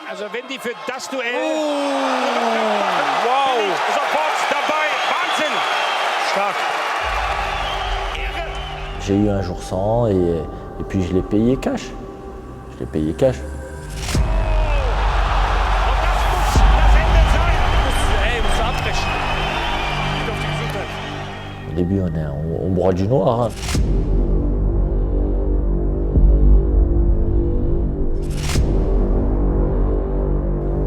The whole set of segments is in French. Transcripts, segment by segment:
Also wenn die für das Duell... Wow! Sofort dabei, Wahnsinn! Stark! J'ai eu un jour sans et puis je l'ai payé cash. Je l'ai payé cash. Au début, on broie du noir. Hein.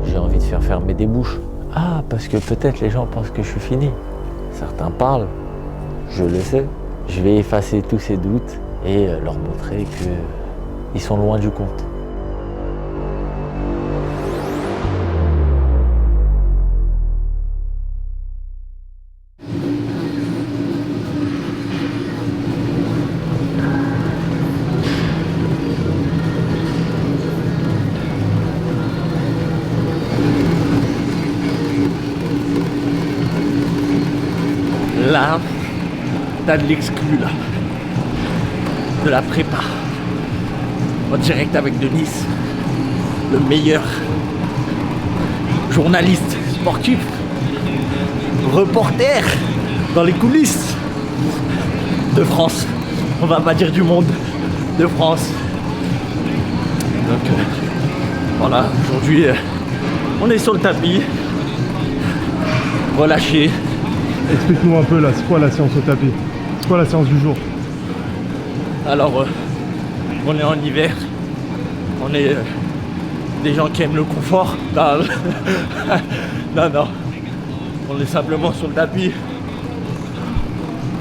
J'ai envie de faire fermer des bouches. Ah, parce que peut-être les gens pensent que je suis fini. Certains parlent, je le sais. Je vais effacer tous ces doutes et leur montrer qu'ils sont loin du compte. Là, t'as de l'exclu là, de la prépa, en direct avec Denis, le meilleur journaliste sportif, reporter dans les coulisses de France, on va pas dire du monde, de France. Donc voilà, aujourd'hui on est sur le tapis, relâché. Explique-nous un peu là, c'est quoi la séance au tapis? C'est quoi la séance du jour? Alors, on est en hiver, on est des gens qui aiment le confort. Non, non, on est simplement sur le tapis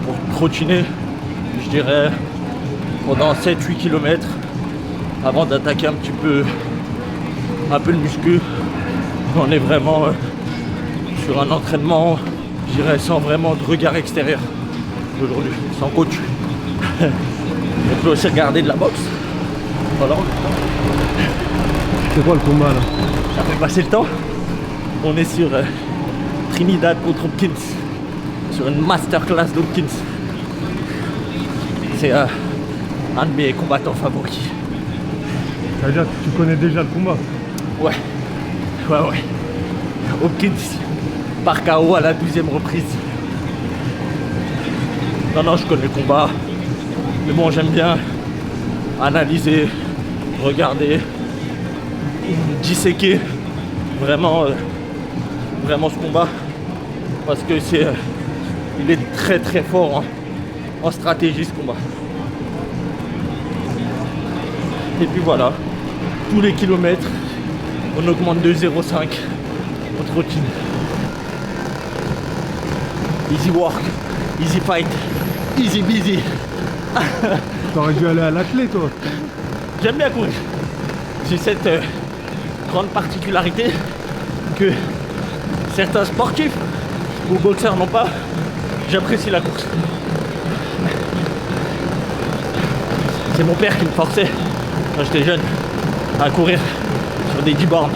pour trottiner, je dirais, pendant 7-8 km avant d'attaquer un peu le muscu. On est vraiment sur un entraînement, je dirais, sans vraiment de regard extérieur aujourd'hui, sans coach. On peut aussi regarder de la boxe. Voilà. C'est quoi le combat là? Ça fait passer le temps. On est sur Trinidad contre Hopkins, sur une masterclass d'Hopkins. C'est un de mes combattants favoris. Ça veut dire que tu connais déjà le combat? Ouais. Hopkins par KO à la 12e reprise. Non, je connais le combat. Mais bon, j'aime bien analyser, regarder, disséquer vraiment ce combat. Parce que il est très très fort en stratégie, ce combat. Et puis voilà, tous les kilomètres, on augmente de 0,5. On trottine. Easy work, easy fight, easy busy. T'aurais dû aller à l'athlète toi. J'aime bien courir. J'ai cette grande particularité que certains sportifs ou boxeurs n'ont pas. J'apprécie la course. C'est mon père qui me forçait, quand j'étais jeune, à courir sur des 10 bornes.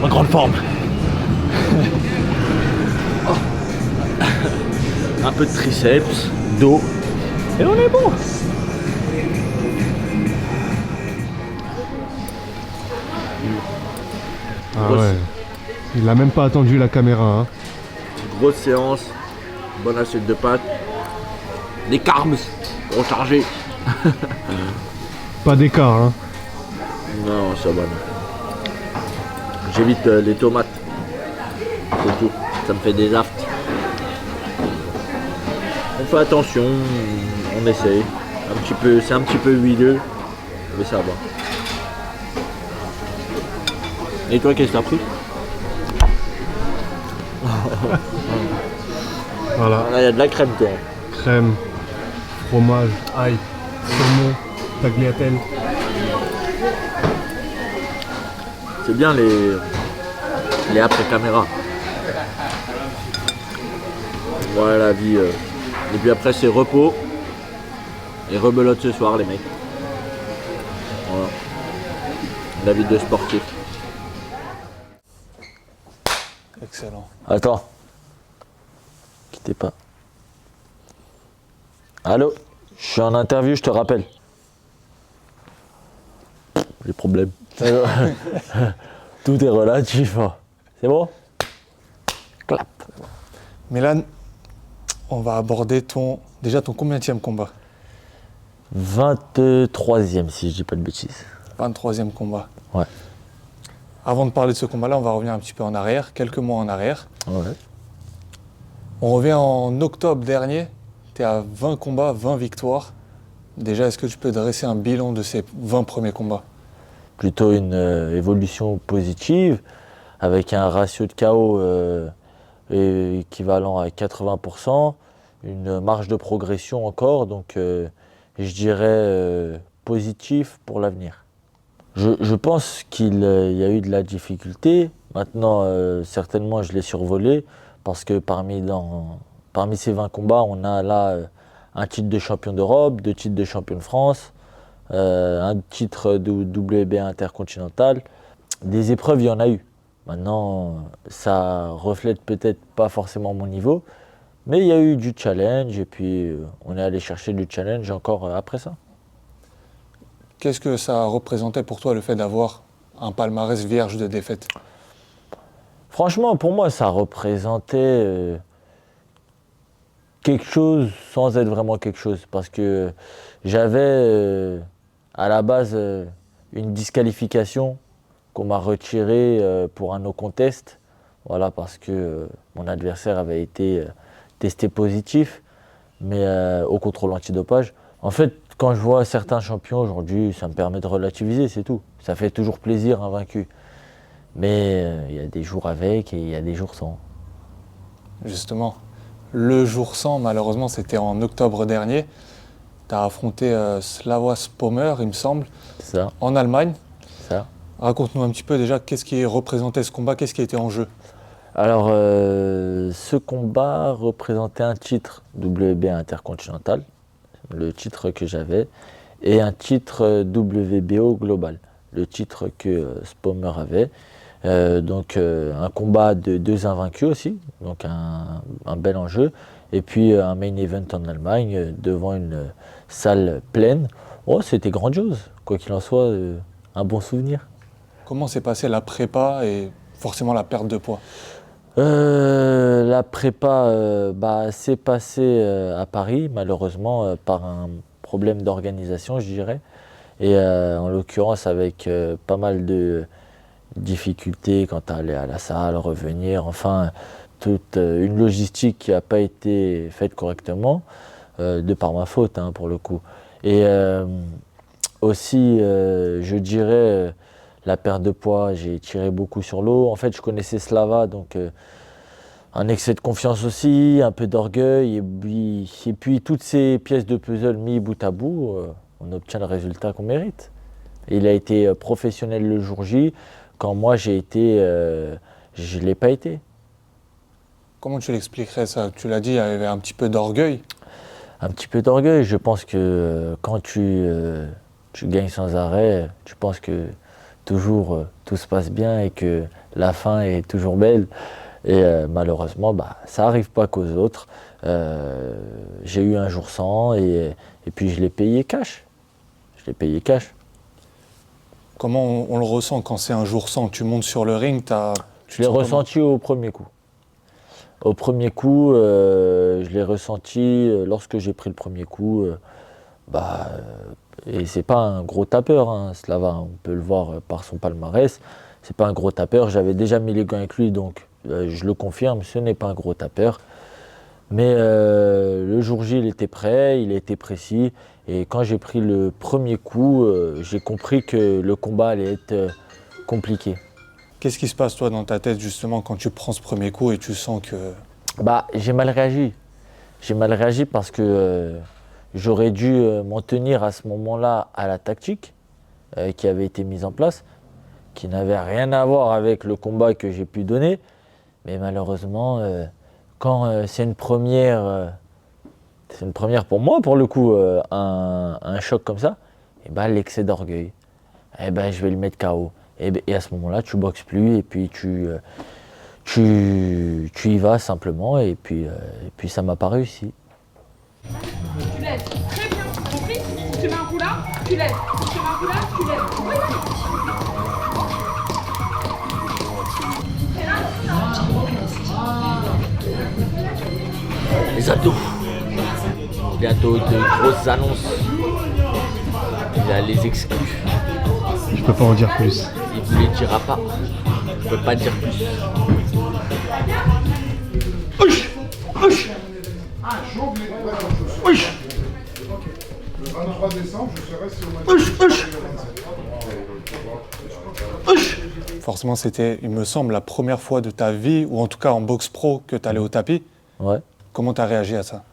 En grande forme. Un peu de triceps, dos, et on est bon. Ah ouais. Il a même pas attendu la caméra hein. Grosse séance, bonne assiette de pâtes, des carbs rechargés. Pas d'écart hein. Non, ça va. J'évite les tomates. C'est tout. Ça me fait des aftes. On fait attention, on essaye. C'est un petit peu huileux, mais ça va. Et toi, qu'est-ce que t'as pris? Voilà. Là, il y a de la crème, toi. Crème, fromage, ail, saumon, tagliatelle. C'est bien les après caméra. Voilà la vie. Et puis après, c'est repos. Et rebelote ce soir, les mecs. Voilà. La vie de sportif. Excellent. Attends. Quittez pas. Allô? Je suis en interview, je te rappelle. Les problèmes. Tout est relatif. Hein. C'est bon? Clap. Milan, on va aborder ton combienième combat? 23e si je dis pas de bêtises. 23e combat. Ouais. Avant de parler de ce combat-là, on va revenir un petit peu en arrière, quelques mois en arrière. Ouais. On revient en octobre dernier, tu es à 20 combats, 20 victoires. Déjà, est-ce que tu peux dresser un bilan de ces 20 premiers combats? Plutôt une évolution positive, avec un ratio de KO équivalent à 80%, une marge de progression encore, donc je dirais positif pour l'avenir. Je pense qu'il y a eu de la difficulté. Maintenant, certainement, je l'ai survolé parce que parmi ces 20 combats, on a là un titre de champion d'Europe, 2 titres de champion de France, un titre de WBA intercontinental. Des épreuves, il y en a eu. Maintenant, ça reflète peut-être pas forcément mon niveau, mais il y a eu du challenge et puis on est allé chercher du challenge encore après ça. Qu'est-ce que ça représentait pour toi le fait d'avoir un palmarès vierge de défaites? Franchement, pour moi, ça représentait quelque chose sans être vraiment quelque chose. Parce que j'avais à la base une disqualification qu'on m'a retirée pour un no contest. Voilà, parce que mon adversaire avait été testé positif, mais au contrôle antidopage. En fait, quand je vois certains champions aujourd'hui, ça me permet de relativiser, c'est tout. Ça fait toujours plaisir un vaincu. Mais il y a des jours avec et il y a des jours sans. Justement, le jour sans, malheureusement, c'était en octobre dernier. Tu as affronté Slavoj Spomer, il me semble, Ça, en Allemagne. ça. Raconte-nous un petit peu déjà qu'est-ce qui représentait ce combat, qu'est-ce qui était en jeu? Alors, ce combat représentait un titre WBA intercontinental, le titre que j'avais, et un titre WBO global, le titre que Spomer avait. Donc un combat de 2 invaincus aussi, donc un bel enjeu. Et puis un main event en Allemagne devant une salle pleine. Oh, c'était grandiose, quoi qu'il en soit, un bon souvenir. Comment s'est passée la prépa et forcément la perte de poids? La prépa s'est passée à Paris, malheureusement, par un problème d'organisation, je dirais. Et en l'occurrence, avec pas mal de difficultés quant à aller à la salle, revenir, enfin, toute une logistique qui n'a pas été faite correctement, de par ma faute, hein, pour le coup. Et aussi, je dirais, la perte de poids, j'ai tiré beaucoup sur l'eau. En fait, je connaissais Slava, donc un excès de confiance aussi, un peu d'orgueil, et puis toutes ces pièces de puzzle mis bout à bout, on obtient le résultat qu'on mérite. Et il a été professionnel le jour J, quand moi j'ai été, je ne l'ai pas été. Comment tu l'expliquerais ça? Tu l'as dit, il y avait un petit peu d'orgueil. Un petit peu d'orgueil, je pense que quand tu gagnes sans arrêt, tu penses que toujours tout se passe bien et que la fin est toujours belle. Et malheureusement, ça n'arrive pas qu'aux autres. J'ai eu un jour sans et puis je l'ai payé cash. Je l'ai payé cash. Comment on le ressent quand c'est un jour sans? Tu montes sur le ring, Je l'ai ressenti au premier coup. Au premier coup, je l'ai ressenti lorsque j'ai pris le premier coup. Et c'est pas un gros tapeur, hein, Slava, on peut le voir par son palmarès. C'est pas un gros tapeur. J'avais déjà mis les gants avec lui, donc je le confirme, ce n'est pas un gros tapeur. Mais le jour J, il était prêt, il était précis. Et quand j'ai pris le premier coup, j'ai compris que le combat allait être compliqué. Qu'est-ce qui se passe toi dans ta tête justement quand tu prends ce premier coup et tu sens que... J'ai mal réagi. J'ai mal réagi parce que j'aurais dû m'en tenir à ce moment-là à la tactique qui avait été mise en place, qui n'avait rien à voir avec le combat que j'ai pu donner. Mais malheureusement, quand c'est une première pour moi, pour le coup, un choc comme ça, et ben l'excès d'orgueil, et ben je vais le mettre KO. Et à ce moment-là, tu boxes plus et puis tu y vas simplement et puis ça m'a pas réussi. Tu lèves. Très bien, compris. Si tu mets un coup là, tu lèves. Si tu mets un coup là, tu lèves. Oui, Les ados, bientôt de grosses annonces. Il a les exclus. Je peux pas en dire plus. Il ne vous les dira pas. Je peux pas dire plus. Le 23 décembre, je serai sur ma... Forcément, c'était, il me semble, la première fois de ta vie, ou en tout cas en boxe pro, que tu allais au tapis. Ouais. Comment tu as réagi à ça?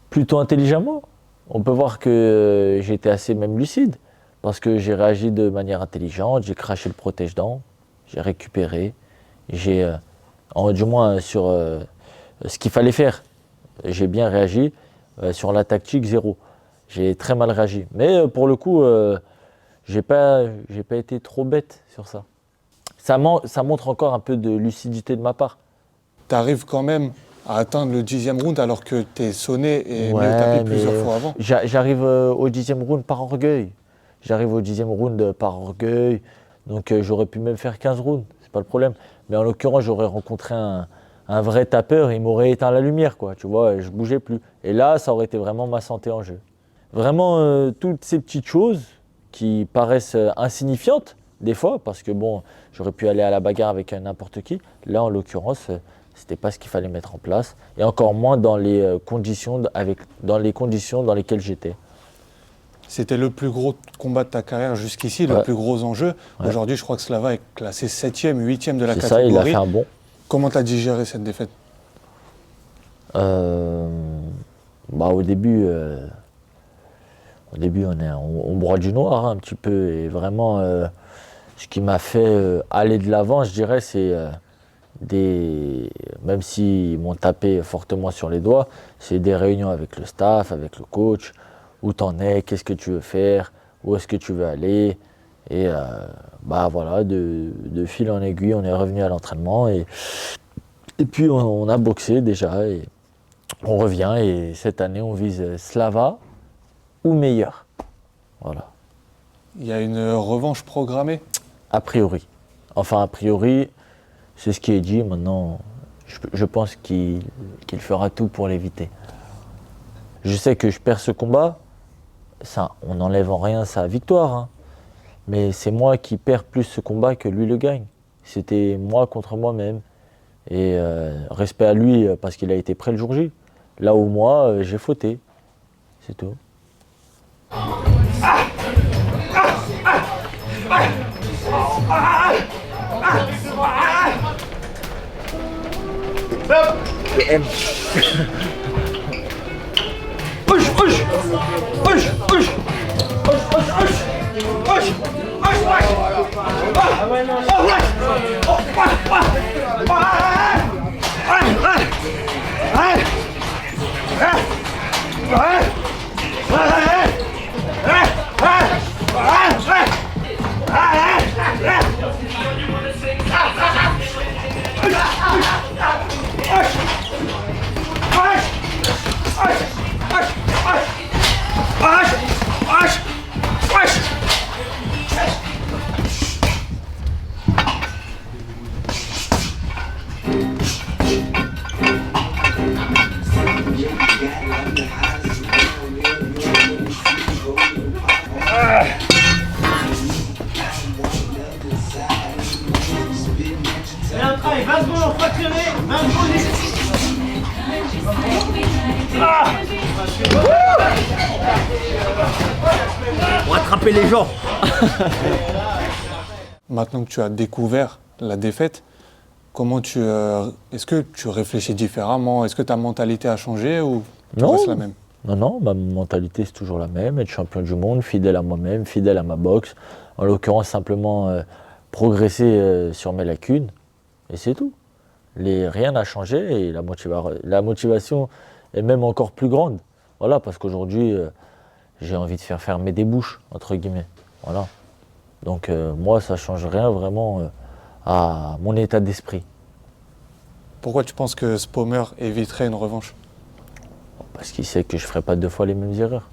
Plutôt intelligemment. On peut voir que j'étais assez même lucide. Parce que j'ai réagi de manière intelligente, j'ai craché le protège-dents, j'ai récupéré, du moins sur ce qu'il fallait faire. J'ai bien réagi, sur la tactique 0. J'ai très mal réagi. Mais pour le coup, j'ai pas été trop bête sur ça. Ça montre encore un peu de lucidité de ma part. Tu arrives quand même à atteindre le 10e round alors que tu es sonné et mis au tapis plusieurs fois avant. J'arrive au 10e round par orgueil. Donc j'aurais pu même faire 15 rounds, c'est pas le problème. Mais en l'occurrence, j'aurais rencontré un vrai tapeur, il m'aurait éteint la lumière, quoi, tu vois, et je bougeais plus. Et là, ça aurait été vraiment ma santé en jeu. Vraiment, toutes ces petites choses qui paraissent insignifiantes, des fois, parce que bon, j'aurais pu aller à la bagarre avec n'importe qui. Là, en l'occurrence, c'était pas ce qu'il fallait mettre en place, et encore moins dans les conditions dans lesquelles j'étais. C'était le plus gros combat de ta carrière jusqu'ici, le plus gros enjeu. Ouais. Aujourd'hui, je crois que Slava est classé 7e, 8e de la catégorie. C'est ça, il a fait un bon. Comment tu as digéré cette défaite? Au début, on broie du noir un petit peu. Et vraiment, ce qui m'a fait aller de l'avant, je dirais, c'est même s'ils m'ont tapé fortement sur les doigts, c'est des réunions avec le staff, avec le coach. Où t'en es, qu'est-ce que tu veux faire, où est-ce que tu veux aller. Et voilà, de fil en aiguille, on est revenu à l'entraînement. Et puis on a boxé déjà. Et on revient et cette année, on vise Slava ou meilleur. Voilà. Il y a une revanche programmée? A priori. Enfin, a priori, c'est ce qui est dit. Maintenant, je pense qu'il fera tout pour l'éviter. Je sais que je perds ce combat. Ça, on n'enlève en rien sa victoire, hein. Mais c'est moi qui perds plus ce combat que lui le gagne. C'était moi contre moi-même. Et respect à lui parce qu'il a été prêt le jour J. Là où moi, j'ai fauté. C'est tout. Le M. Push, push, push, push. Pour attraper les gens. Maintenant que tu as découvert la défaite, est-ce que tu réfléchis différemment? Est-ce que ta mentalité a changé ou tu restes la même? Non, ma mentalité c'est toujours la même, être champion du monde, fidèle à moi-même, fidèle à ma boxe. En l'occurrence, simplement progresser sur mes lacunes, et c'est tout. Rien n'a changé et la motivation est même encore plus grande. Voilà, parce qu'aujourd'hui, j'ai envie de faire fermer des bouches, entre guillemets. Voilà. Donc moi, ça ne change rien vraiment à mon état d'esprit. Pourquoi tu penses que Spommer éviterait une revanche? Parce qu'il sait que je ne ferai pas 2 fois les mêmes erreurs.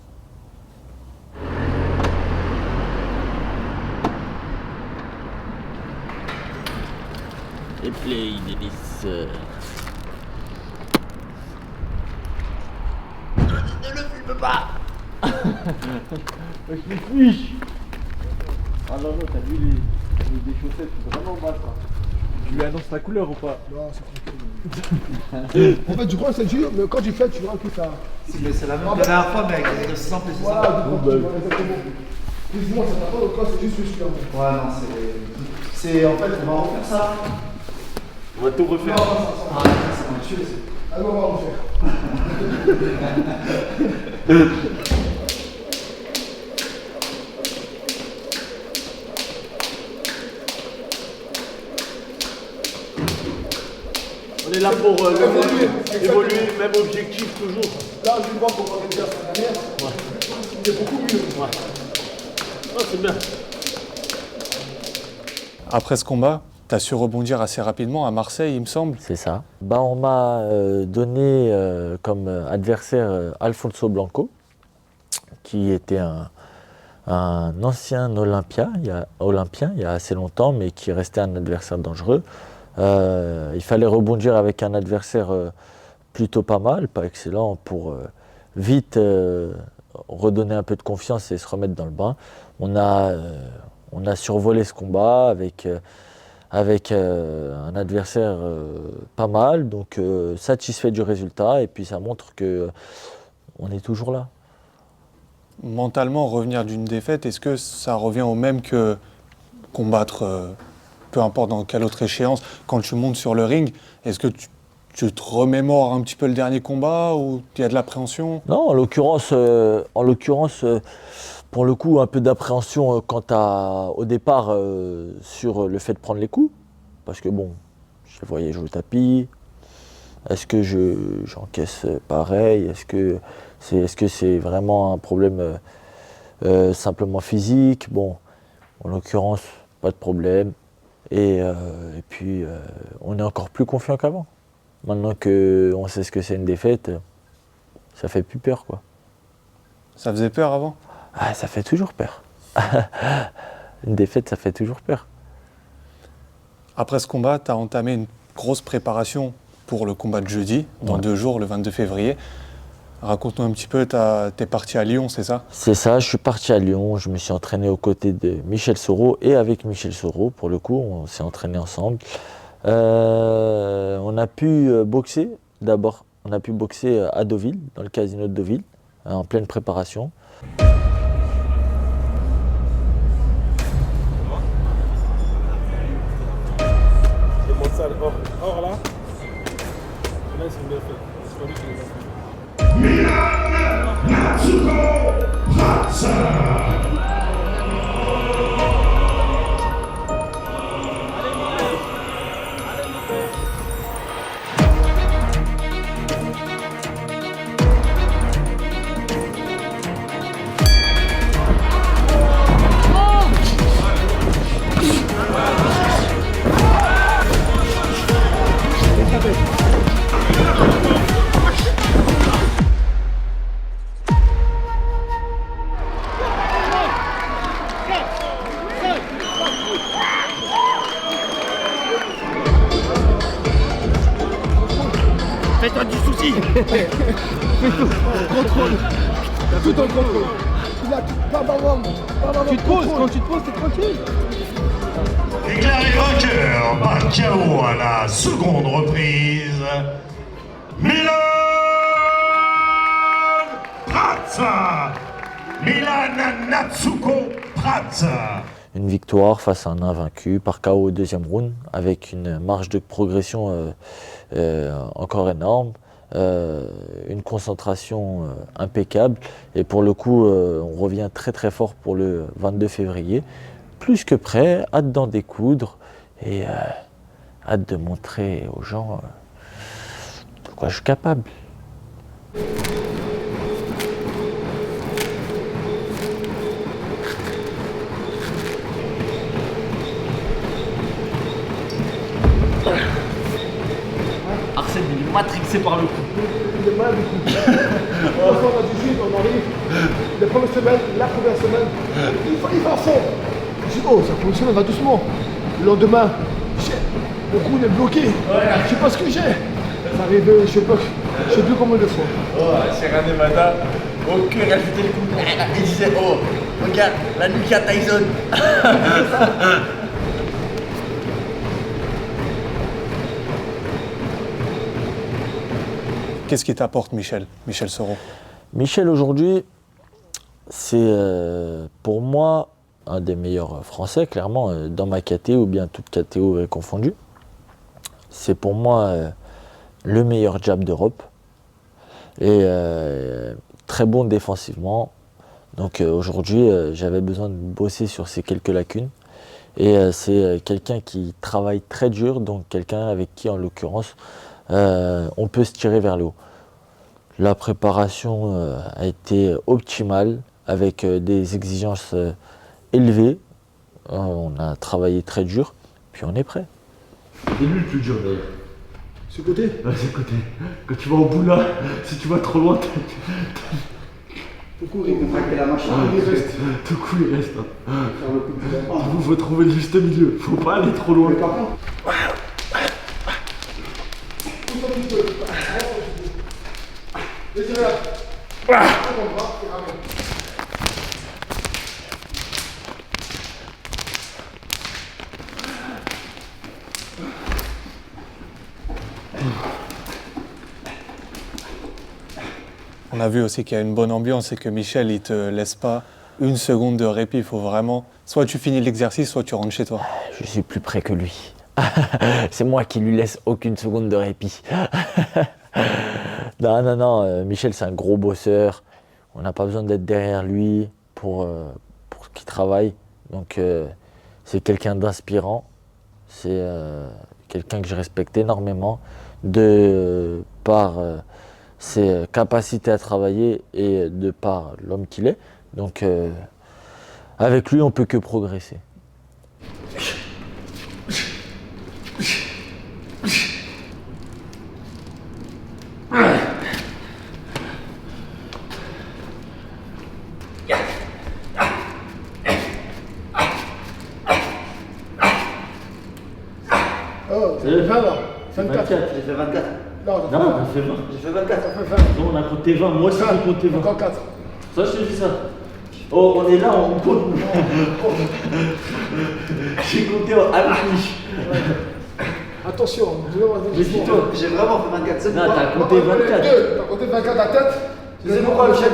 Et play, Denis. Ne le filme pas. Je me fiche. Ah non, non, t'as vu des chaussettes, c'est vraiment mal ça. Tu lui annonces ta couleur ou pas? Non, c'est tranquille. En fait, je crois que c'est dur, mais quand tu fais, tu vois que ça. Mais c'est la même que la dernière fois, mec. C'est simple, c'est ça. Voilà, exactement. Excuse-moi, ça n'a pas au cas, c'est juste super bon. Ouais, non, c'est. En fait, on va refaire ça. On va tout refaire. Ah, ça m'a tué. Allez, on va refaire. On est là pour évoluer, même objectif toujours. Là, je vois qu'on va réduire sa dernière. C'est beaucoup mieux. Ouais. Oh, c'est bien. Après ce combat, tu as su rebondir assez rapidement à Marseille, il me semble. C'est ça. On m'a donné comme adversaire Alfonso Blanco, qui était un ancien Olympien il y a assez longtemps, mais qui restait un adversaire dangereux. Il fallait rebondir avec un adversaire plutôt pas mal, pas excellent, pour vite redonner un peu de confiance et se remettre dans le bain. On a survolé ce combat avec un adversaire pas mal, donc satisfait du résultat, et puis ça montre qu'on est toujours là. Mentalement, revenir d'une défaite, est-ce que ça revient au même que combattre, peu importe dans quelle autre échéance, quand tu montes sur le ring? Est-ce que tu te remémores un petit peu le dernier combat ou il y a de l'appréhension? Non, en l'occurrence, pour le coup, un peu d'appréhension au départ sur le fait de prendre les coups. Parce que bon, je les voyais jouer au tapis. Est-ce que j'encaisse pareil? Est-ce que c'est vraiment un problème simplement physique? Bon, en l'occurrence, pas de problème. Et puis, on est encore plus confiant qu'avant. Maintenant qu'on sait ce que c'est une défaite, ça fait plus peur, quoi. Ça faisait peur avant? Ah, ça fait toujours peur. Une défaite, ça fait toujours peur. Après ce combat, tu as entamé une grosse préparation pour le combat de jeudi, dans 2 jours, le 22 février. Raconte-nous un petit peu, t'es parti à Lyon, c'est ça? C'est ça, je suis parti à Lyon, je me suis entraîné aux côtés de Michel Soro et avec Michel Soro, pour le coup, on s'est entraîné ensemble. On a pu boxer d'abord, on a pu boxer à Deauville, dans le casino de Deauville, en pleine préparation. Or là, là c'est une défaite. C'est pas lui qui les a fait. Fais-toi du souci. Contrôle. Tout en contrôle. Tu te poses, quand tu te poses, t'es tranquille. Déclaré vainqueur par KO à la seconde reprise, Milan Prats. Milan Natsuko Prats. Une victoire face à un invaincu par KO au 2e round, avec une marge de progression encore énorme, une concentration impeccable. Et pour le coup, on revient très très fort pour le 22 février. Plus que prêt, hâte d'en découdre et hâte de montrer aux gens de quoi je suis capable. Arsène, il est matrixé par le coup. Il est mal du coup. Franchement, on a du jus, on arrive. La première semaine, il va à fond. Je dis, oh, ça première semaine, va doucement. Le lendemain, mon cou il est bloqué. Je sais pas ce que j'ai. Ça arrive, je sais plus combien de fois. Oh, Serrano Nevada, au cul, rajouter le coup. Il disait, oh, regarde, la nuque à Tyson. Qu'est-ce qui t'apporte Michel Soro? Michel aujourd'hui, c'est pour moi un des meilleurs Français, clairement, dans ma catégorie ou bien toute catégorie confondue. C'est pour moi le meilleur jab d'Europe et très bon défensivement. Donc aujourd'hui, j'avais besoin de bosser sur ces quelques lacunes. Et c'est quelqu'un qui travaille très dur, donc quelqu'un avec qui, en l'occurrence, on peut se tirer vers le haut. La préparation a été optimale, avec des exigences élevées. On a travaillé très dur, puis on est prêt. C'est lui le plus dur d'ailleurs. Ce côté? Ouais, c'est le côté. Quand tu vas au bout là, si tu vas trop loin, Tout court, il veut craquer la machine, il reste. tout coup il reste. Hein. Faire le coup de la Il faut trouver le juste milieu. Faut pas aller trop loin. Mais par contre, On a vu aussi qu'il y a une bonne ambiance et que Michel, il te laisse pas une seconde de répit. Il faut vraiment, soit tu finis l'exercice, soit tu rentres chez toi. Je suis plus près que lui. C'est moi qui lui laisse aucune seconde de répit. Non, Michel c'est un gros bosseur. On n'a pas besoin d'être derrière lui pour qu'il travaille. Donc c'est quelqu'un d'inspirant. C'est quelqu'un que je respecte énormément de par ses capacités à travailler et de par l'homme qu'il est. Donc avec lui on peut que progresser. oh, c'est 20 là. 24. J'ai fait 24. Non, Non, on a fait 20. J'ai fait 24. ça fait 20. Non, on a compté 20. Moi aussi j'ai compté 20. Encore 4. Ça, je te dis ça. Oh, on est là, on compte. J'ai compté avec lui. Attention, Mais dis-toi. J'ai vraiment fait 24. C'est Non, pourquoi t'as compté 24. T'as compté 24 à tête. C'est pourquoi le chef?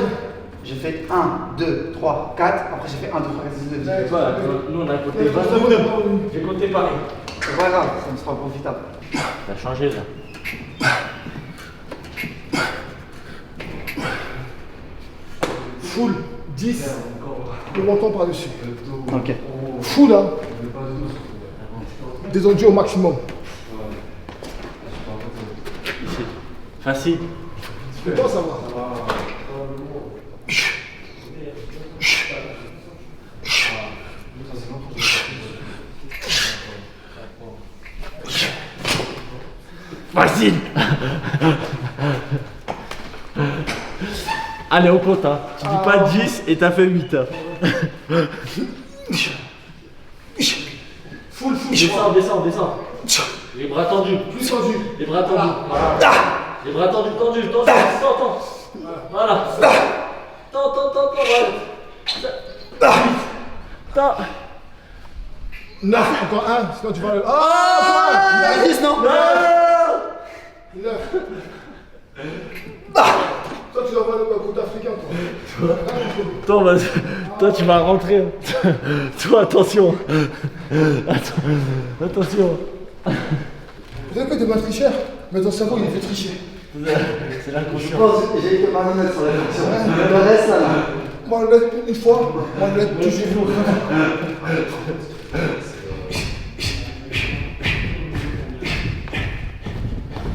J'ai fait 1, 2, 3, 4. Après j'ai fait 1, 2, 3, 4, 6, 2. Ouais. C'est Voilà, nous on a compté 20. J'ai compté pareil. pas grave, ça me sera profitable. Ça a changé là. Full 10. Le menton par-dessus. Ok. Full hein. Descendu au maximum. Facile. Je pense ça va. Facile. Allez, on compte. Hein. Tu dis pas 10 et t'as fait 8. Hein. Full. Descends. Les bras tendus. Plus tendu. Les bras tendus. Voilà. Les bras tendus. Attends. Voilà. Attends, voilà. Attends. 9, encore 1, sinon tu vas... Ah, 10 non? 9. Toi tu vas voir le coup d'Africain toi. Toi, tu vas rentrer. Toi, attention. Attention. Peut-être que tu vas tricher, mais ton cerveau il fait tricher. C'est Je l'inconscient. pense que j'ai été malhonnête sur la fonction. Le reste là. Moi on l'aide une fois, moi on l'aide toujours.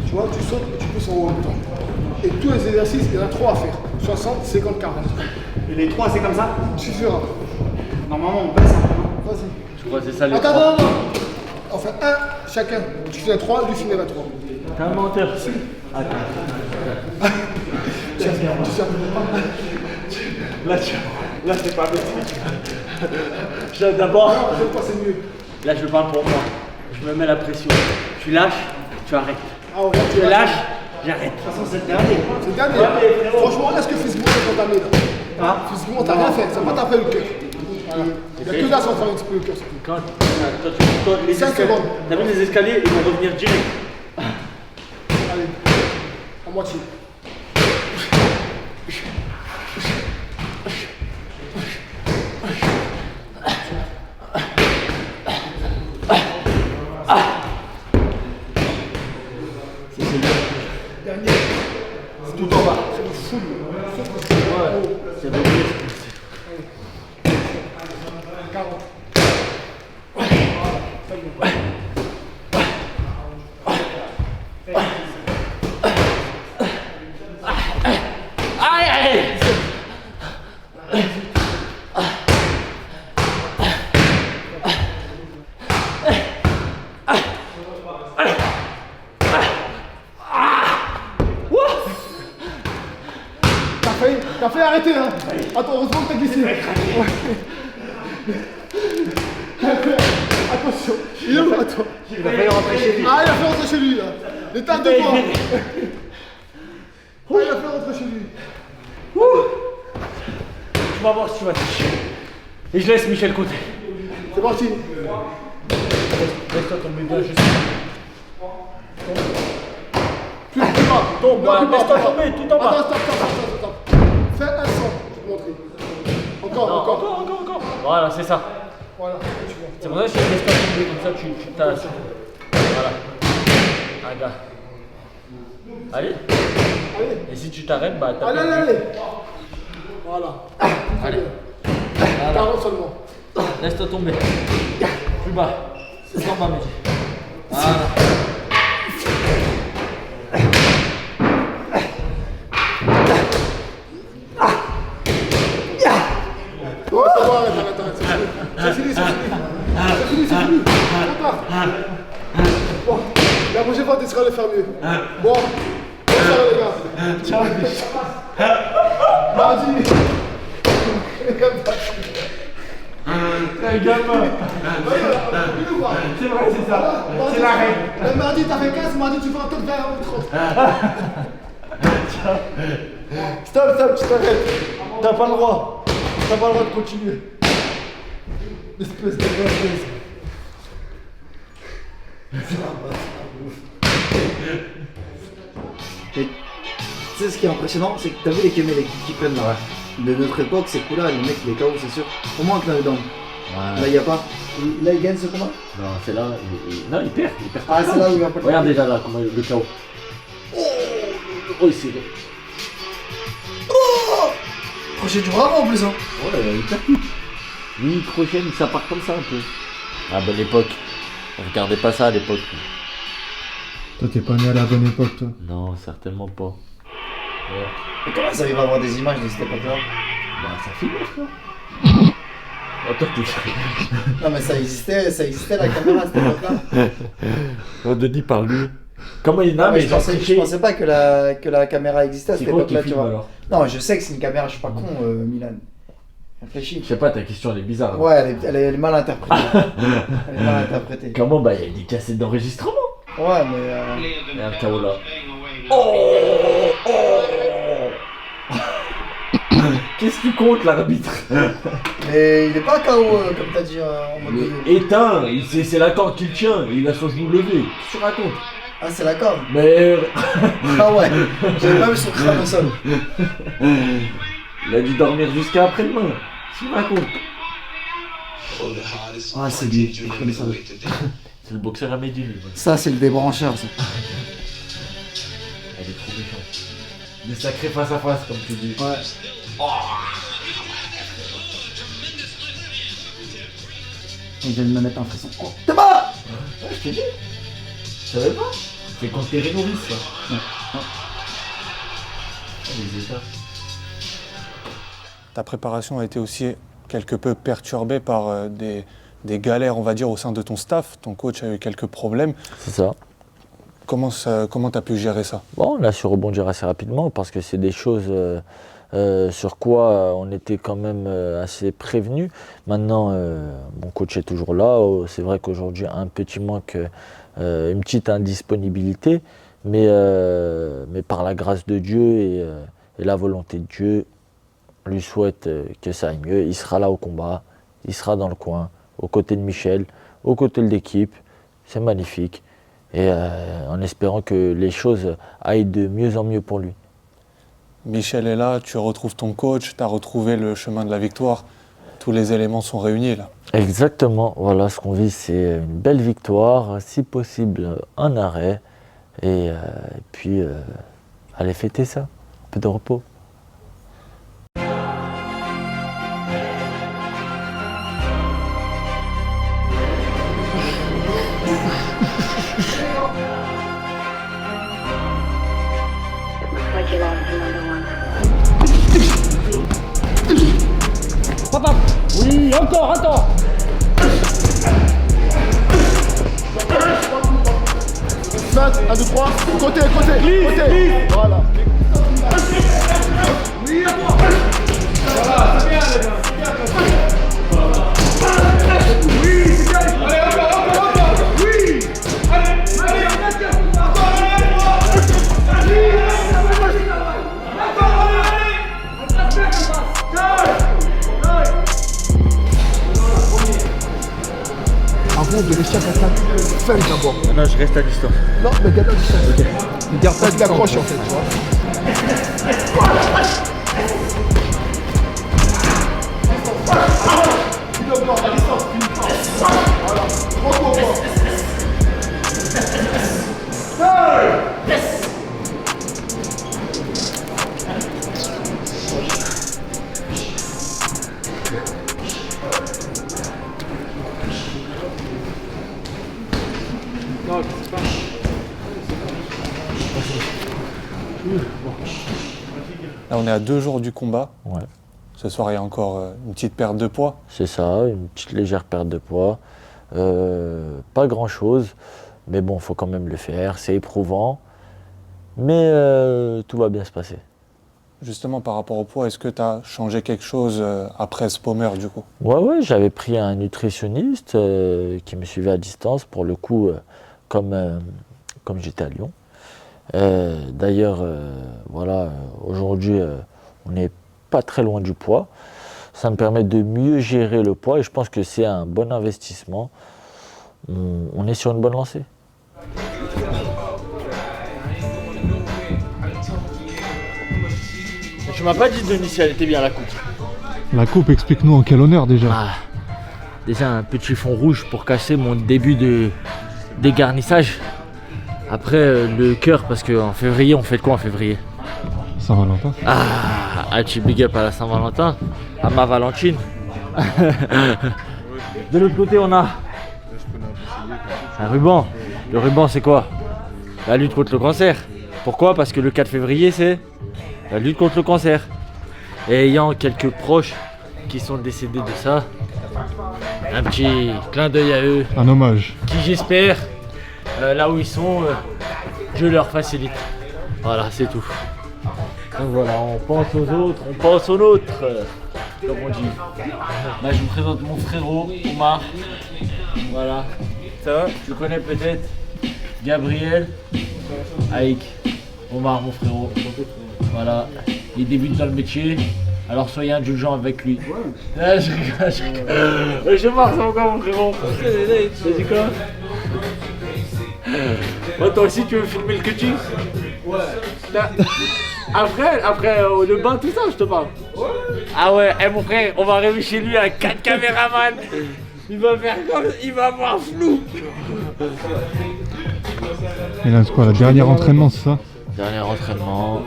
Tu vois, tu sautes et tu pousses en haut en même temps. Et tous les exercices, il y en a 3 à faire. 60, 50, 40. Et les 3, c'est comme ça? Tu feras. Normalement, on baisse un peu. Vas-y. Je crois que c'est ça les Attends, 3. non, non. Enfin, un chacun. Tu fais 3, lui finira 3. T'es un menteur. Attends. Là, c'est pas possible. D'abord, Non, je crois que c'est mieux. là, je parle pour moi. Je me mets la pression. Tu lâches, tu arrêtes. Ah, ouais, Tu lâches, j'arrête. De toute façon, c'est le dernier. C'est le dernier. Franchement, est-ce que physiquement, t'es entamé là? Physiquement, t'as rien fait. Ça va taper le cœur. Voilà. Il n'y a que là, ça va faire un petit peu le cœur. Quand tu montes les 5 escaliers, secondes. t'as vu les escaliers, ils vont revenir direct. Allez. À moitié. Dernier. C'est tout en bas. C'est le full. C'est vrai. 40. Aïe, aïe. T'as fait arrêter, hein. Attends, heureusement que t'as glissé. Ouais. Attention. Il est où, attends. Il va falloir rentrer chez lui. Ah, il a fait rentrer chez lui, là. Les tables de bois. Ah, il a fait rentrer chez lui. Tu vas voir si tu vas toucher. Et je laisse Michel côté. C'est parti. Laisse-toi tomber bien juste. Plus bas. Tombe, Non, plus bas. laisse-toi tomber tout en bas. Attends, stop. Fais un son, je vais te montrer. Encore. Encore. Voilà, c'est ça. Voilà, tu vois. C'est pour ça que je laisse pas tomber comme ça, tu tasses. Voilà. Un gars. Allez. Et si tu t'arrêtes, bah t'as perdu. Allez. Voilà. Allez. 40 seulement. Laisse-toi tomber. Plus bas. C'est en bas, Mehdi. Voilà. Oh, c'est bon, arrête. C'est fini. C'est fini. Repars. Bon, la prochaine fois, tu seras le faire mieux. Bon, bonsoir les gars. Ciao. Mardi. Un gamin. C'est vrai, c'est ça. C'est la règle. Le mardi, t'as fait 15, mardi, tu fais un top 20 ou 30. Stop, tu t'arrêtes. T'as pas le droit. T'as pas le droit de continuer. Espèce de grosse. Et tu sais, ce qui est impressionnant, c'est que t'as vu les kémés qui prennent là. De notre époque, ces coups-là, le mec il est KO, c'est sûr. Au moins que là-dedans. Ouais. Là, il n'y a pas. Là, il gagne ce combat. Non, c'est là. Non, il perd. Ah, c'est là où il va pas. Regarde déjà là, comment le KO. Oh, il s'est. Crochet du bravo en plus, hein. Ouais, il perd tout. Lui, crochet, ça part comme ça un peu. Ah, bonne époque. Regardez pas ça à l'époque. Toi, t'es pas né à la bonne époque, toi. Non, certainement pas. Et comment ça arrive à avoir des images de cette époque-là? Bah, ça filme, frère. Attends, t'es Non, mais ça existait la caméra à cette époque-là. Oh, Denis, parle-lui. Comment il Non, a, mais je pensais pas que la caméra existait à C'est cette quoi qui époque-là, tu filme vois. alors? Non, je sais que c'est une caméra, je suis pas con, Milan. Réfléchis. Je sais pas, ta question elle est bizarre. Hein. Ouais, elle est mal interprétée. Elle est mal interprétée. Comment? Bah, il y a des cassettes d'enregistrement. Ouais, mais. Et un KO là. Qu'est-ce qui compte, l'arbitre? Mais il est pas KO, comme t'as dit en mode vidéo. Éteint, c'est la corde qui le tient, il a son genou levé. Qu'est-ce que tu racontes? Ah, c'est la corde. Mais. Ah ouais, j'avais pas vu son crâne au sol. Il a dû dormir jusqu'à après-demain. Qu'est-ce que tu racontes? Ah, c'est lui, je connais ça. C'est le boxeur à Mehdi, lui. Ça, c'est le débrancheur, ça. Elle est trop méchante. Des sacrés face à face, comme tu dis. Ouais. Il vient de me mettre un frisson. Oh, t'es bas! Ouais, je t'ai dit. Tu savais pas? C'est contre les nourrices, ça. Ouais. Les états. Ta préparation a été aussi quelque peu perturbée par des galères, on va dire, au sein de ton staff. Ton coach a eu quelques problèmes. C'est ça. Comment tu as pu gérer ça? Bon, on a su rebondir assez rapidement parce que c'est des choses sur quoi on était quand même assez prévenus. Maintenant, mon coach est toujours là. C'est vrai qu'aujourd'hui, un petit manque, une petite indisponibilité, mais par la grâce de Dieu et la volonté de Dieu, on lui souhaite que ça aille mieux. Il sera là au combat, il sera dans le coin, aux côtés de Michel, aux côtés de l'équipe. C'est magnifique. Et en espérant que les choses aillent de mieux en mieux pour lui. Michel est là, tu retrouves ton coach, tu as retrouvé le chemin de la victoire. Tous les éléments sont réunis là. Exactement, voilà ce qu'on vit, c'est une belle victoire, si possible un arrêt. Et puis, allez fêter ça, un peu de repos. Papa. Oui, encore, attends. Matt, 1, 2, 3, côté, côté. Voilà. Oui, à toi. Voilà, c'est bien, les gars. Oui, c'est bien. Allez, encore. Oui. Allez, Avant de laisser quelqu'un faire d'abord. Non, je reste à distance. Non, mais garde à distance. Ok. Garde pas de l'accroche en fait, tu vois. À distance, voilà. Trop. Là, on est à 2 jours du combat. Ouais. Ce soir, il y a encore une petite perte de poids. C'est ça, une petite légère perte de poids. Pas grand-chose, mais bon, il faut quand même le faire. C'est éprouvant, mais tout va bien se passer. Justement, par rapport au poids, est-ce que tu as changé quelque chose après Spommer, du coup? Ouais, j'avais pris un nutritionniste qui me suivait à distance, pour le coup, comme j'étais à Lyon. D'ailleurs, voilà, aujourd'hui, on n'est pas très loin du poids. Ça me permet de mieux gérer le poids et je pense que c'est un bon investissement. On est sur une bonne lancée. Tu m'as pas dit, Denis, si elle était bien la coupe. La coupe, explique-nous en quel honneur déjà. Déjà un petit fond rouge pour cacher mon début de dégarnissage. Après le cœur, parce qu'en février, on fait quoi en février? Saint-Valentin. Tu big up à la Saint-Valentin, à ma Valentine. De l'autre côté, on a un ruban. Le ruban, c'est quoi? La lutte contre le cancer. Pourquoi? Parce que le 4 février, c'est la lutte contre le cancer. Et ayant quelques proches qui sont décédés de ça, un petit clin d'œil à eux. Un hommage. Qui, j'espère, là où ils sont, je leur facilite. Voilà, c'est tout. Donc voilà, on pense aux autres, on pense aux nôtres, comme on dit. Là, je vous présente mon frérot, Omar. Voilà. Ça va? Tu le connais peut-être? Gabriel. Aïk. Omar, mon frérot. Voilà. Il débute dans le métier. Alors soyez indulgents avec lui. Ah, je rigole. Je marche encore, mon frérot. T'as dit quoi? Oh, toi aussi, tu veux filmer le cutting? Ouais. Après le bain, tout ça, je te parle. Ouais. Ah ouais, mon frère, on va arriver chez lui avec 4 caméramans. Il va faire comme... Il va avoir flou. Et là, c'est quoi, la dernière entraînement, c'est ça? Dernier entraînement,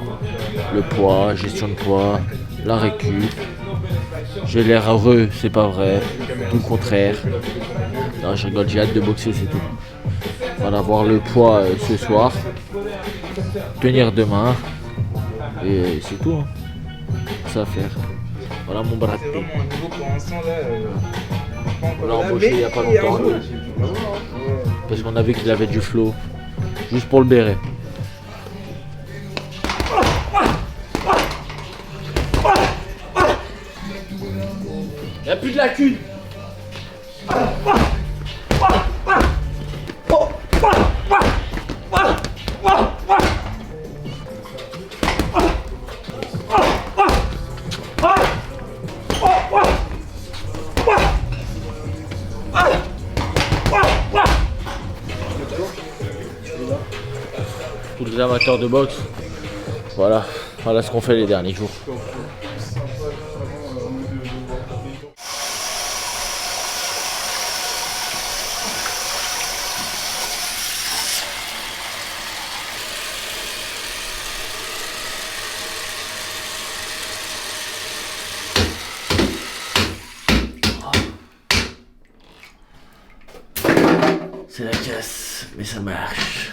le poids, gestion de poids, la récup. J'ai l'air heureux, c'est pas vrai. Tout le contraire. Non, je rigole, j'ai hâte de boxer, c'est tout. Voilà, voir le poids ce soir, tenir demain, et c'est tout. Hein. Ça à faire. Voilà mon bras. C'est vraiment un niveau pour l'instant là. On l'a embauché il n'y a pas longtemps. Parce qu'on a vu qu'il avait du flow. Juste pour le béret. Il n'y a plus de lacune. Tous les amateurs de boxe, voilà ce qu'on fait les derniers jours. C'est la casse, mais ça marche.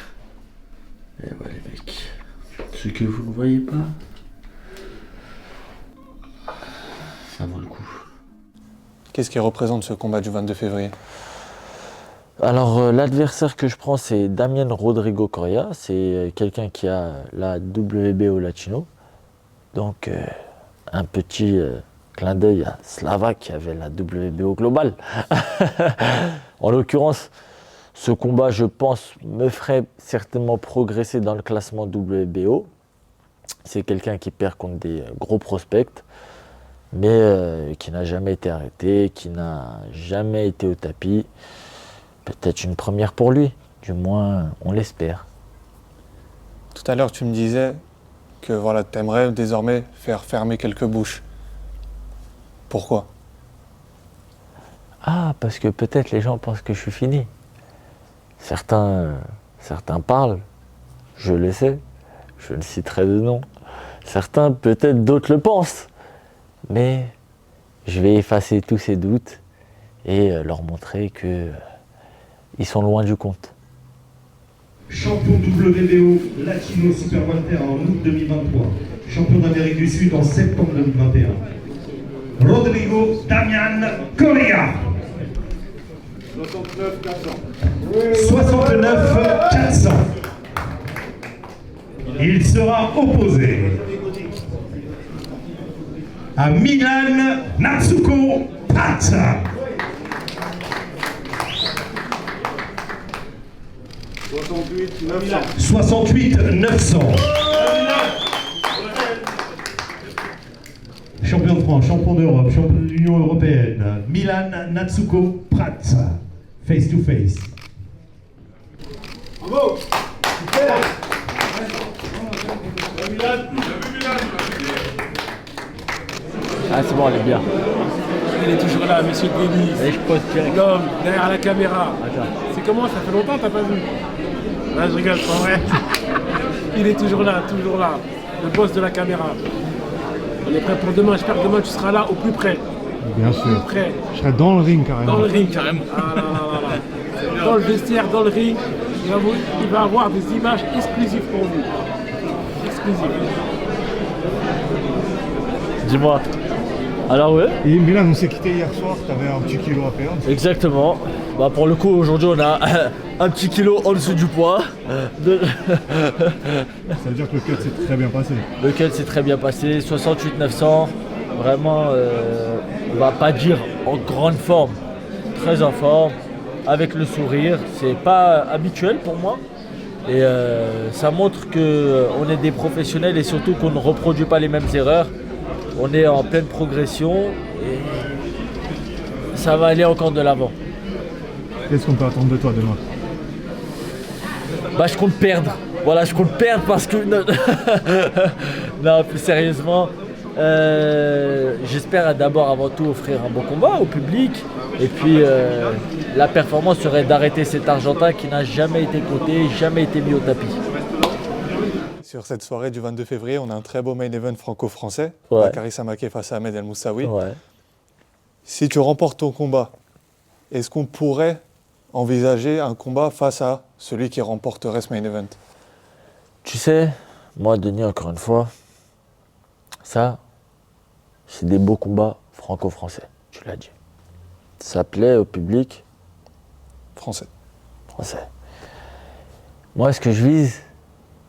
Et voilà les mecs, ce que vous ne voyez pas, ça vaut le coup. Qu'est-ce qui représente ce combat du 22 février? Alors l'adversaire que je prends c'est Damian Rodrigo Coria, c'est quelqu'un qui a la WBO Latino. Donc un petit clin d'œil à Slava qui avait la WBO Global. En l'occurrence, ce combat, je pense, me ferait certainement progresser dans le classement WBO. C'est quelqu'un qui perd contre des gros prospects, mais qui n'a jamais été arrêté, qui n'a jamais été au tapis. Peut-être une première pour lui, du moins on l'espère. Tout à l'heure, tu me disais que voilà, tu aimerais désormais faire fermer quelques bouches. Pourquoi? Ah, parce que peut-être les gens pensent que je suis fini. Certains parlent, je le sais, je ne citerai de nom. Certains, peut-être d'autres le pensent. Mais je vais effacer tous ces doutes et leur montrer que ils sont loin du compte. Champion WBO Latino Super Welter en août 2023. Champion d'Amérique du Sud en septembre 2021. Rodrigo Damian Coria. 69 400. Il sera opposé à Milan Natsuko Pazza. 68 900. Champion de France, champion d'Europe, champion de l'Union Européenne, Milan Natsuko Pazza. Face to face. Bravo. Super. Ah c'est bon, elle est bien. Il est toujours là, monsieur Denis. Et je pose direct. L'homme derrière la caméra. Attends. C'est comment? Ça fait longtemps que t'as pas vu? Là je rigole, c'est pas vrai. Il est toujours là, le boss de la caméra. On est prêt pour demain, j'espère que demain tu seras là au plus près. Bien sûr. Prêt. Je serai dans le ring carrément. Dans le ring carrément. Ah là là là là. Dans le vestiaire, dans le ring, il va avoir des images exclusives pour vous. Exclusives. Dis-moi. Alors ouais. Et Milan, on s'est quitté hier soir, t'avais un petit kilo à perdre. Exactement. Bah pour le coup aujourd'hui on a un petit kilo en dessous du poids. Ça veut dire que le cut s'est très bien passé. Le cut s'est très bien passé, 68 900. Vraiment, on va pas dire en grande forme, très en forme, avec le sourire. C'est pas habituel pour moi. Et ça montre qu'on est des professionnels et surtout qu'on ne reproduit pas les mêmes erreurs. On est en pleine progression et ça va aller encore de l'avant. Qu'est-ce qu'on peut attendre de toi demain? Bah je compte perdre. Voilà, je compte perdre parce que... Non, plus sérieusement, j'espère d'abord avant tout offrir un bon combat au public. Et puis la performance serait d'arrêter cet Argentin qui n'a jamais été coté, jamais été mis au tapis. Sur cette soirée du 22 février, on a un très beau main event franco-français. Ouais. Bakary Samaké face à Ahmed El Moussaoui. Ouais. Si tu remportes ton combat, est-ce qu'on pourrait envisager un combat face à celui qui remporterait ce main event? Tu sais, moi, Denis, encore une fois, ça, c'est des beaux combats franco-français, tu l'as dit. Ça plaît au public Français. Moi, ce que je vise,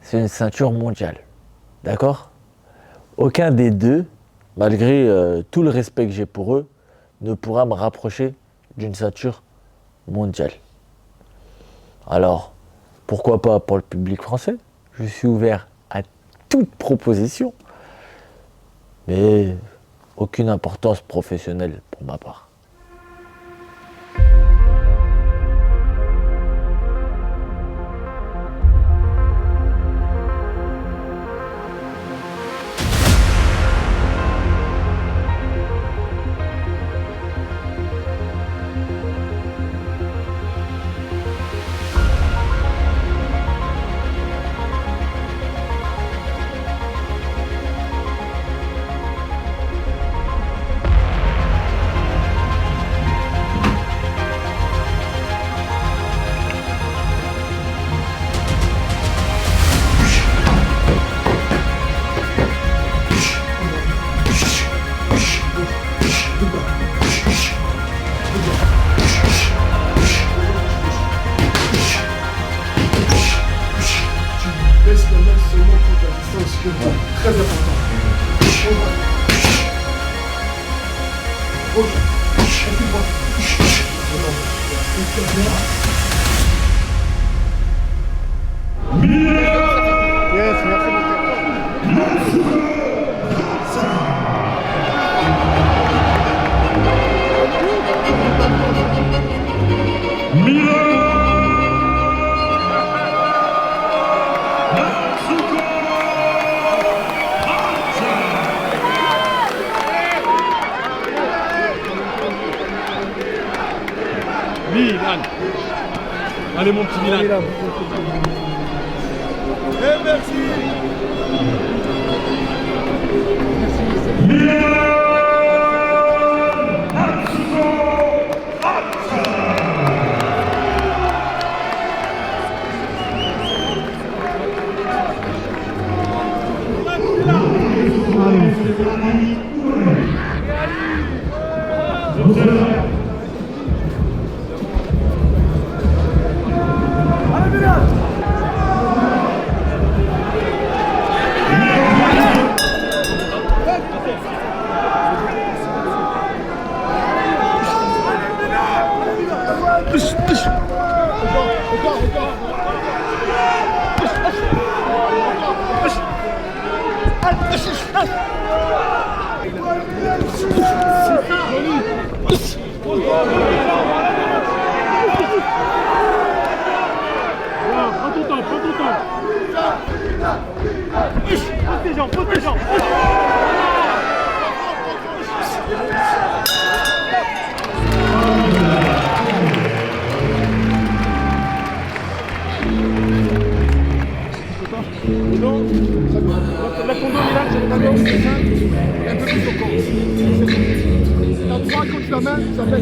c'est une ceinture mondiale. D'accord? Aucun des deux, malgré tout le respect que j'ai pour eux, ne pourra me rapprocher d'une ceinture mondiale. Alors, pourquoi pas pour le public français? Je suis ouvert à toute proposition, mais aucune importance professionnelle pour ma part. Laisse la main seulement contre la distance, très important. Yes, merci beaucoup. Milan. Allez mon petit Milan. Et merci. Prends ton temps, prends ton temps. Pose tes jambes, pose tes jambes. Non, la condo Milan, c'est le tableau, c'est ça. Un peu plus au corps. Dans 3 contre la main, ça fait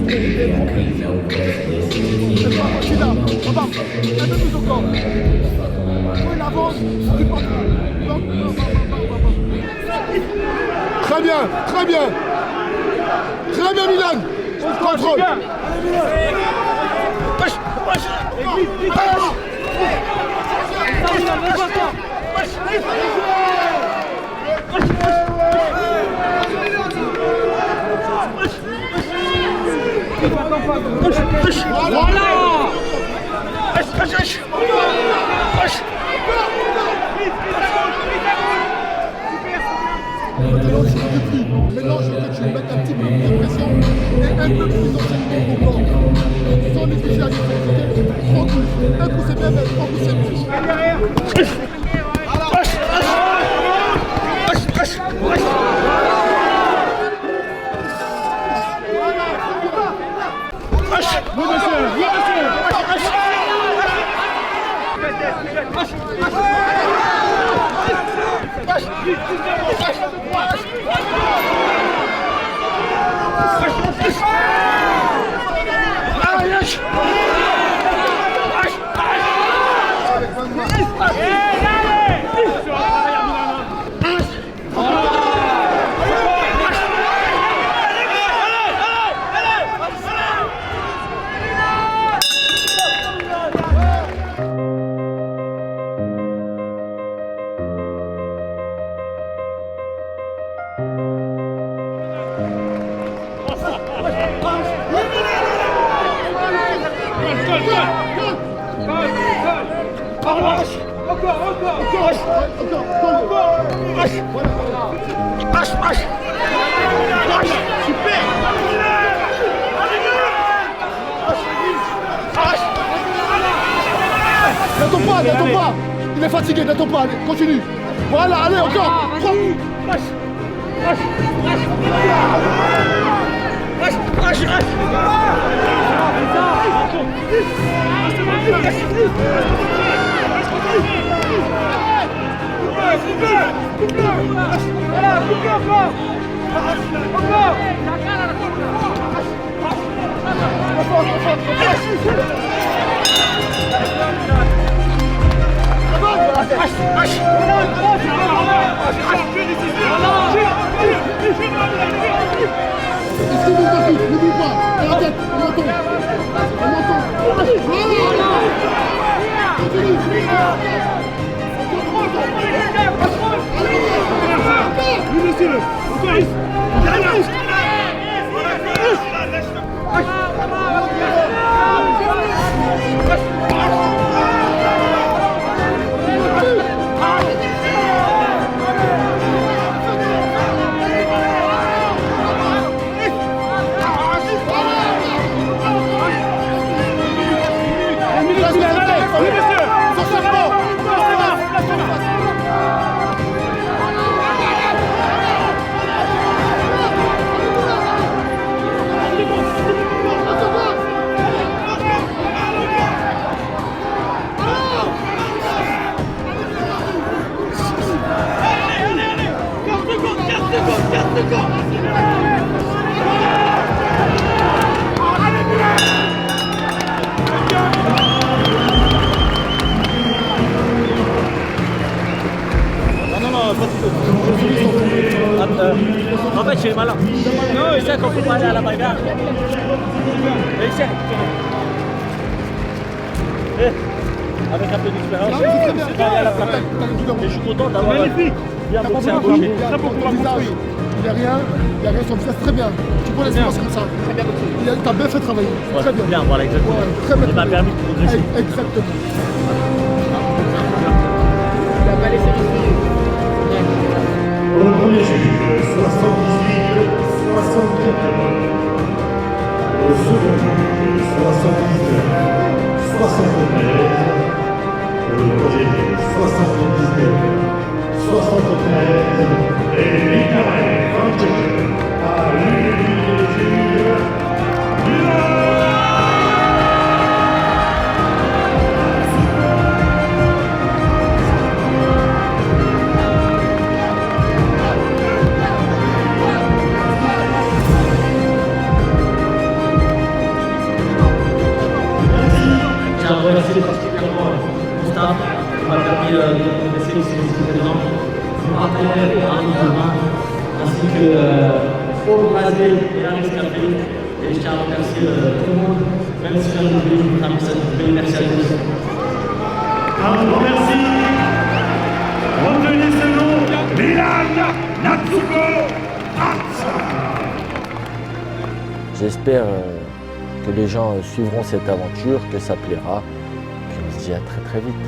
c'est pas facile là. On va. Un peu plus au corps. Quand il avance, tu portes. Très bien, très bien. Très bien Milan. Contrôle. Maintenant, je veux que tu me mettes un petit peu de pression et un peu plus d'enseignement au corps. Sans négliger la difficulté. Un coup c'est bien, mais 3 coups c'est mieux. N'attends pas, n'attends pas. Il est fatigué, n'attends pas, allez, continue. Voilà, allez, encore. N'oublie pas, la tête, on entend. En fait, je suis malin. Non, il sait qu'on peut pas aller à la bagarre. Il sait. Avec un peu d'expérience, je peux aller à la plaque. Et je suis content d'avoir bien boxé un peu. Il n'y a rien sur le visage, très bien. Tu peux l'expérience comme ça. Tu as bien fait travailler. Très bien. Bien, voilà, exactement. Ouais, très bien. Il m'a permis de progresser. Exactement. Il a pas laissé respirer. Pour le premier juge, 78, 64. Le second juge, 79, 73. Pour le premier juge, 79, 73. Et Michael Franchek à l'unité des juges. Je tiens à remercier particulièrement mon staff qui m'a permis de progresser aussi présent, mon partenaire Arnaud Thomas, ainsi que Paul Brazel et Alex Café. Et je tiens à remercier tout le monde, même si j'ai oublié une amie, ça me fait merci à tous. Un grand merci. Retenez ce nom, Milan Natsuko Hatsa. J'espère que les gens suivront cette aventure, que ça plaira. Puis on se dit à très très vite.